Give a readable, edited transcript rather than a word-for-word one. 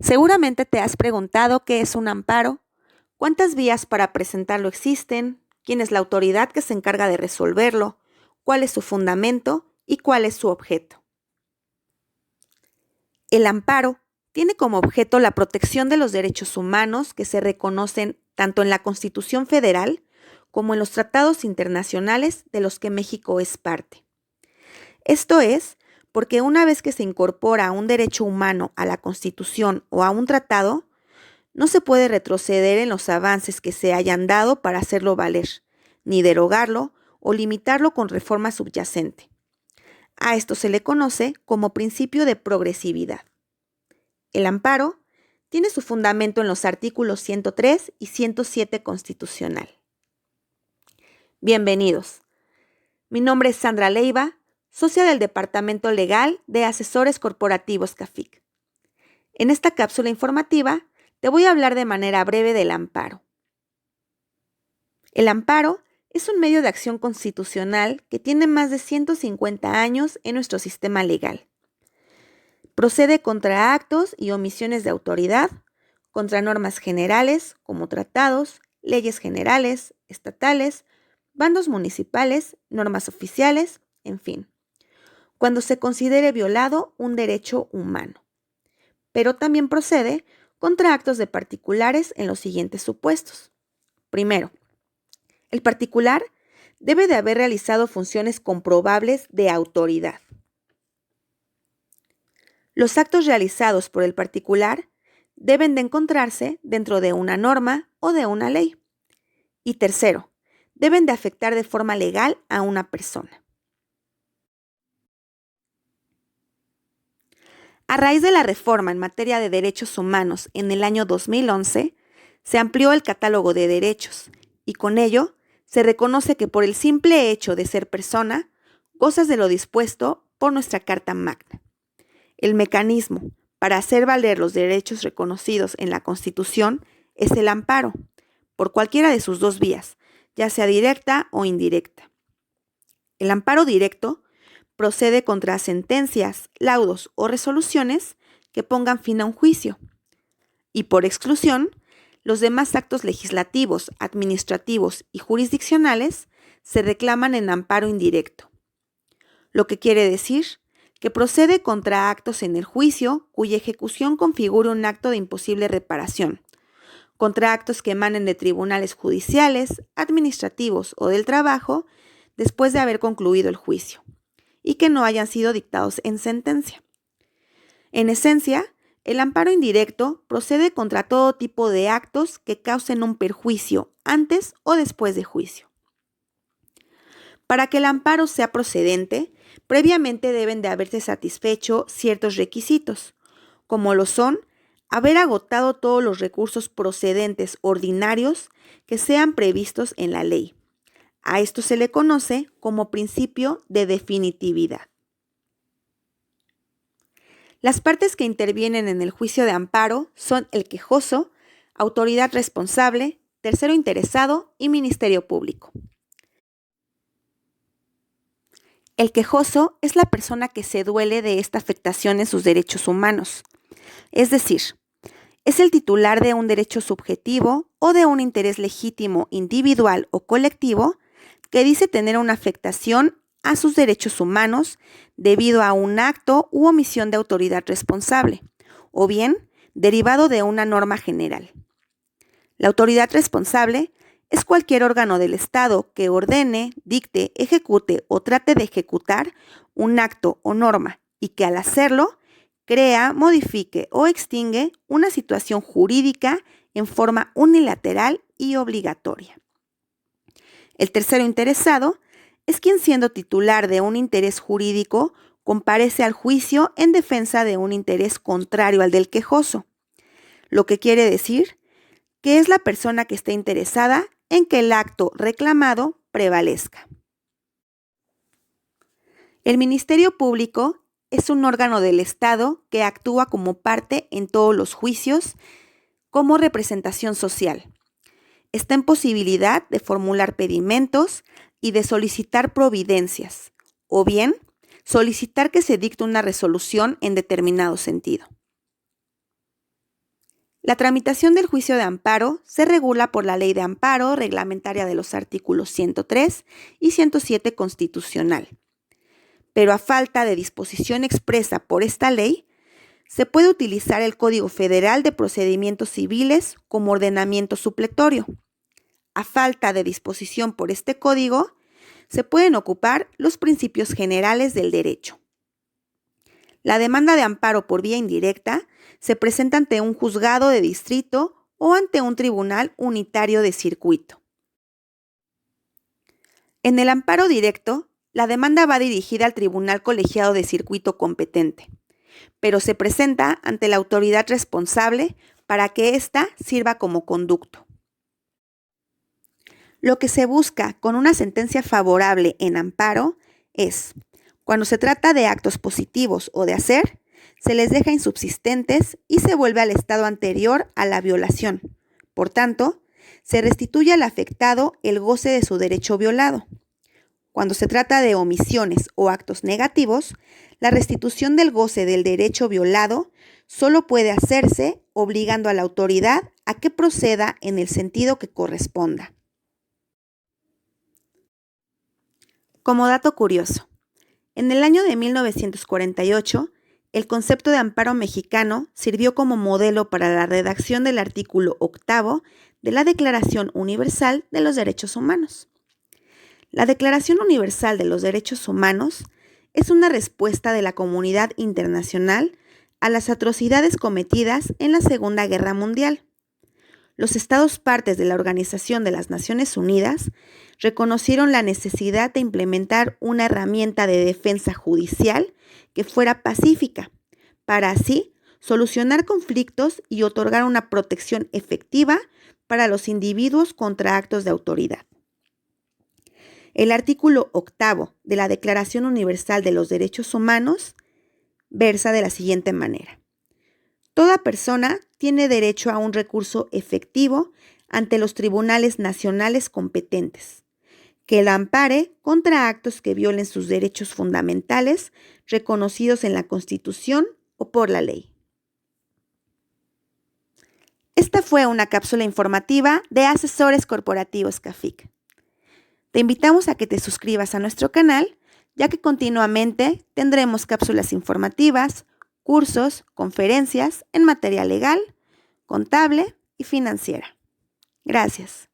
Seguramente te has preguntado qué es un amparo, cuántas vías para presentarlo existen, quién es la autoridad que se encarga de resolverlo, cuál es su fundamento y cuál es su objeto. El amparo tiene como objeto la protección de los derechos humanos que se reconocen tanto en la Constitución Federal como en los tratados internacionales de los que México es parte. Esto es porque una vez que se incorpora un derecho humano a la Constitución o a un tratado, no se puede retroceder en los avances que se hayan dado para hacerlo valer, ni derogarlo o limitarlo con reforma subyacente. A esto se le conoce como principio de progresividad. El amparo tiene su fundamento en los artículos 103 y 107 constitucional. Bienvenidos. Mi nombre es Sandra Leiva, socia del Departamento Legal de Asesores Corporativos CAFIC. En esta cápsula informativa te voy a hablar de manera breve del amparo. El amparo es un medio de acción constitucional que tiene más de 150 años en nuestro sistema legal. Procede contra actos y omisiones de autoridad, contra normas generales como tratados, leyes generales, estatales, bandos municipales, normas oficiales, en fin, cuando se considere violado un derecho humano. Pero también procede contra actos de particulares en los siguientes supuestos. Primero, el particular debe de haber realizado funciones comprobables de autoridad. Los actos realizados por el particular deben de encontrarse dentro de una norma o de una ley. Y tercero, deben de afectar de forma legal a una persona. A raíz de la reforma en materia de derechos humanos en el año 2011, se amplió el catálogo de derechos y con ello se reconoce que por el simple hecho de ser persona, gozas de lo dispuesto por nuestra Carta Magna. El mecanismo para hacer valer los derechos reconocidos en la Constitución es el amparo, por cualquiera de sus dos vías, ya sea directa o indirecta. El amparo directo procede contra sentencias, laudos o resoluciones que pongan fin a un juicio. Y por exclusión, los demás actos legislativos, administrativos y jurisdiccionales se reclaman en amparo indirecto. Lo que quiere decir que procede contra actos en el juicio cuya ejecución configure un acto de imposible reparación, contra actos que emanen de tribunales judiciales, administrativos o del trabajo después de haber concluido el juicio, y que no hayan sido dictados en sentencia. En esencia, el amparo indirecto procede contra todo tipo de actos que causen un perjuicio antes o después de juicio. Para que el amparo sea procedente, previamente deben de haberse satisfecho ciertos requisitos, como lo son haber agotado todos los recursos procedentes ordinarios que sean previstos en la ley. A esto se le conoce como principio de definitividad. Las partes que intervienen en el juicio de amparo son el quejoso, autoridad responsable, tercero interesado y Ministerio Público. El quejoso es la persona que se duele de esta afectación en sus derechos humanos, es decir, es el titular de un derecho subjetivo o de un interés legítimo individual o colectivo que dice tener una afectación a sus derechos humanos debido a un acto u omisión de autoridad responsable, o bien derivado de una norma general. La autoridad responsable es cualquier órgano del Estado que ordene, dicte, ejecute o trate de ejecutar un acto o norma y que al hacerlo crea, modifique o extingue una situación jurídica en forma unilateral y obligatoria. El tercero interesado es quien, siendo titular de un interés jurídico, comparece al juicio en defensa de un interés contrario al del quejoso, lo que quiere decir que es la persona que está interesada en que el acto reclamado prevalezca. El Ministerio Público es un órgano del Estado que actúa como parte en todos los juicios como representación social. Está en posibilidad de formular pedimentos y de solicitar providencias, o bien solicitar que se dicte una resolución en determinado sentido. La tramitación del juicio de amparo se regula por la Ley de Amparo reglamentaria de los artículos 103 y 107 constitucional. Pero a falta de disposición expresa por esta ley, se puede utilizar el Código Federal de Procedimientos Civiles como ordenamiento supletorio. A falta de disposición por este código, se pueden ocupar los principios generales del derecho. La demanda de amparo por vía indirecta se presenta ante un juzgado de distrito o ante un tribunal unitario de circuito. En el amparo directo, la demanda va dirigida al tribunal colegiado de circuito competente, pero se presenta ante la autoridad responsable para que ésta sirva como conducto. Lo que se busca con una sentencia favorable en amparo es, cuando se trata de actos positivos o de hacer, se les deja insubsistentes y se vuelve al estado anterior a la violación. Por tanto, se restituye al afectado el goce de su derecho violado. Cuando se trata de omisiones o actos negativos, la restitución del goce del derecho violado solo puede hacerse obligando a la autoridad a que proceda en el sentido que corresponda. Como dato curioso, en el año de 1948, el concepto de amparo mexicano sirvió como modelo para la redacción del artículo 8 de la Declaración Universal de los Derechos Humanos. La Declaración Universal de los Derechos Humanos es una respuesta de la comunidad internacional a las atrocidades cometidas en la Segunda Guerra Mundial. Los Estados partes de la Organización de las Naciones Unidas reconocieron la necesidad de implementar una herramienta de defensa judicial que fuera pacífica, para así solucionar conflictos y otorgar una protección efectiva para los individuos contra actos de autoridad. El artículo 8 de la Declaración Universal de los Derechos Humanos versa de la siguiente manera: toda persona tiene derecho a un recurso efectivo ante los tribunales nacionales competentes, que la ampare contra actos que violen sus derechos fundamentales reconocidos en la Constitución o por la ley. Esta fue una cápsula informativa de Asesores Corporativos CAFIC. Te invitamos a que te suscribas a nuestro canal, ya que continuamente tendremos cápsulas informativas, cursos, conferencias en materia legal, contable y financiera. Gracias.